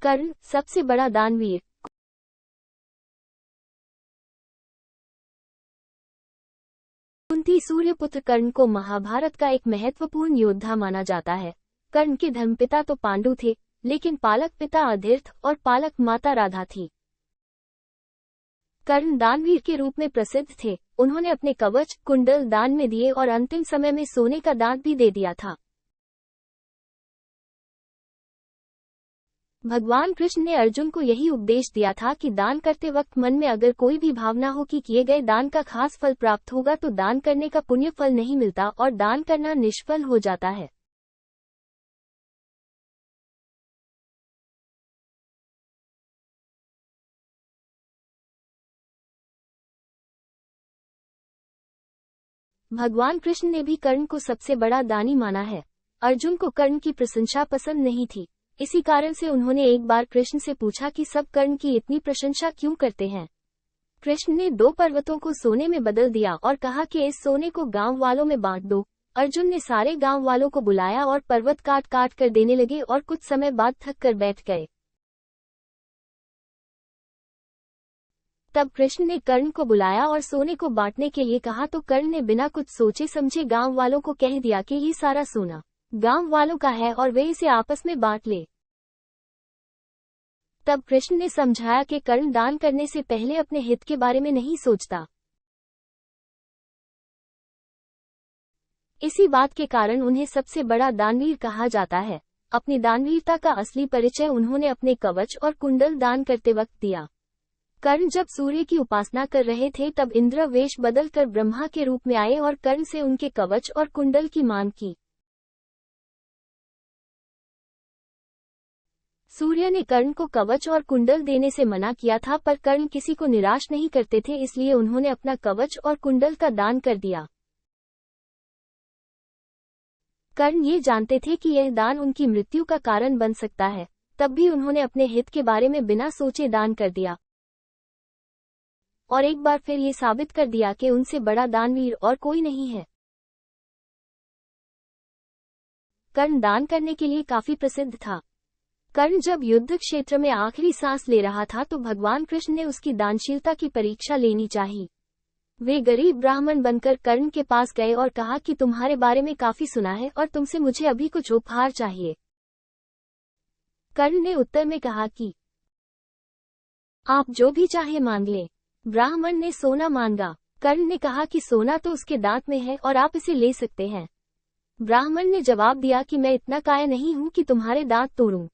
कर्ण सबसे बड़ा दानवीर। कुंती सूर्यपुत्र कर्ण को महाभारत का एक महत्वपूर्ण योद्धा माना जाता है। कर्ण के धर्मपिता तो पांडु थे, लेकिन पालक पिता अधीर्थ और पालक माता राधा थी। कर्ण दानवीर के रूप में प्रसिद्ध थे। उन्होंने अपने कवच कुंडल दान में दिए और अंतिम समय में सोने का दान भी दे दिया था। भगवान कृष्ण ने अर्जुन को यही उपदेश दिया था कि दान करते वक्त मन में अगर कोई भी भावना हो कि किए गए दान का खास फल प्राप्त होगा तो दान करने का पुण्य फल नहीं मिलता और दान करना निष्फल हो जाता है। भगवान कृष्ण ने भी कर्ण को सबसे बड़ा दानी माना है। अर्जुन को कर्ण की प्रशंसा पसंद नहीं थी। इसी कारण से उन्होंने एक बार कृष्ण से पूछा कि सब कर्ण की इतनी प्रशंसा क्यों करते हैं। कृष्ण ने 2 पर्वतों को सोने में बदल दिया और कहा कि इस सोने को गांव वालों में बांट दो। अर्जुन ने सारे गांव वालों को बुलाया और पर्वत काट काट कर देने लगे और कुछ समय बाद थक कर बैठ गए। तब कृष्ण ने कर्ण को बुलाया और सोने को बांटने के लिए कहा तो कर्ण ने बिना कुछ सोचे समझे गांव वालों को कह दिया कि ये सारा सोना गांव वालों का है और वे इसे आपस में बांट ले। तब कृष्ण ने समझाया कि कर्ण दान करने से पहले अपने हित के बारे में नहीं सोचता। इसी बात के कारण उन्हें सबसे बड़ा दानवीर कहा जाता है। अपनी दानवीरता का असली परिचय उन्होंने अपने कवच और कुंडल दान करते वक्त दिया। कर्ण जब सूर्य की उपासना कर रहे थे तब इंद्र वेश बदलकर ब्रह्मा के रूप में आए और कर्ण से उनके कवच और कुंडल की मांग की। सूर्य ने कर्ण को कवच और कुंडल देने से मना किया था, पर कर्ण किसी को निराश नहीं करते थे, इसलिए उन्होंने अपना कवच और कुंडल का दान कर दिया। कर्ण ये जानते थे कि यह दान उनकी मृत्यु का कारण बन सकता है, तब भी उन्होंने अपने हित के बारे में बिना सोचे दान कर दिया और एक बार फिर ये साबित कर दिया कि उनसे बड़ा दानवीर और कोई नहीं है। कर्ण दान करने के लिए काफी प्रसिद्ध था। कर्ण जब युद्ध क्षेत्र में आखिरी सांस ले रहा था तो भगवान कृष्ण ने उसकी दानशीलता की परीक्षा लेनी चाहिए। वे गरीब ब्राह्मण बनकर कर्ण के पास गए और कहा कि तुम्हारे बारे में काफी सुना है और तुमसे मुझे अभी कुछ उपहार चाहिए। कर्ण ने उत्तर में कहा कि आप जो भी चाहे मांग लें। ब्राह्मण ने सोना मांगा। कर्ण ने कहा कि सोना तो उसके दांत में है और आप इसे ले सकते हैं। ब्राह्मण ने जवाब दिया कि मैं इतना काया नहीं हूं कि तुम्हारे दांत तोड़ूं।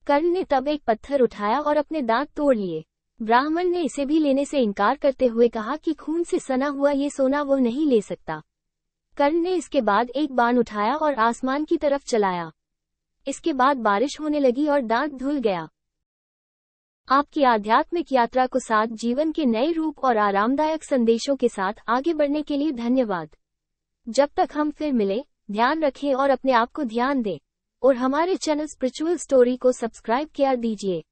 कर्ण ने तब एक पत्थर उठाया और अपने दांत तोड़ लिए। ब्राह्मण ने इसे भी लेने से इनकार करते हुए कहा कि खून से सना हुआ ये सोना वो नहीं ले सकता। कर्ण ने इसके बाद एक बाण उठाया और आसमान की तरफ चलाया। इसके बाद बारिश होने लगी और दांत धुल गया। आपकी आध्यात्मिक यात्रा को साथ जीवन के नए रूप और आरामदायक संदेशों के साथ आगे बढ़ने के लिए धन्यवाद। जब तक हम फिर मिले, ध्यान रखें और अपने आप को ध्यान दें और हमारे चैनल स्पिरिचुअल स्टोरी को सब्सक्राइब किया दीजिए।